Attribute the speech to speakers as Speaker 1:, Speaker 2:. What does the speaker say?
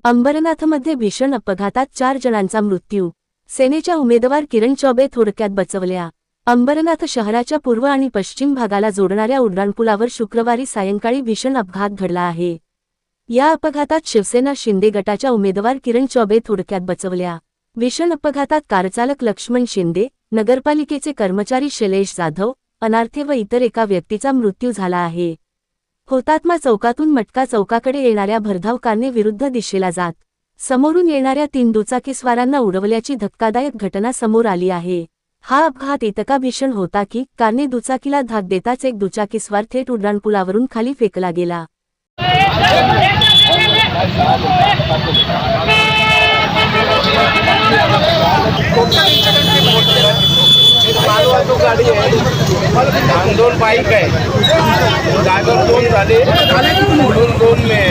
Speaker 1: अंबरनाथमध्ये भीषण अपघातात 4 जणांचा मृत्यू. सेनेच्या उमेदवार किरण चौबे थोडक्यात बचवल्या. अंबरनाथ शहराच्या पूर्व आणि पश्चिम भागाला जोडणाऱ्या उड्डाणपुलावर शुक्रवारी सायंकाळी भीषण अपघात घडला आहे. या अपघातात शिवसेना शिंदे गटाच्या उमेदवार किरण चौबे थोडक्यात बचवल्या. भीषण अपघातात कारचालक लक्ष्मण शिंदे, नगरपालिकेचे कर्मचारी शैलेश जाधव, अनार्थे व इतर एका व्यक्तीचा मृत्यू झाला आहे. हुतात्मा चौकातून मटका चौकाकडे येणाऱ्या भरधाव कारने विरुद्ध दिशेला जात समोरून येणाऱ्या 3 दुचाकीस्वारांना उडवल्याची धक्कादायक घटना समोर आली आहे. हा अपघात इतका भीषण होता की कारने दुचाकीला धाक देताच एक दुचाकीस्वार थेट उड्डाणपुलावरून खाली फेकला गेला.
Speaker 2: गाड़ी है, 2 बाइक है, ड्राइवर 2 झाले, 2 में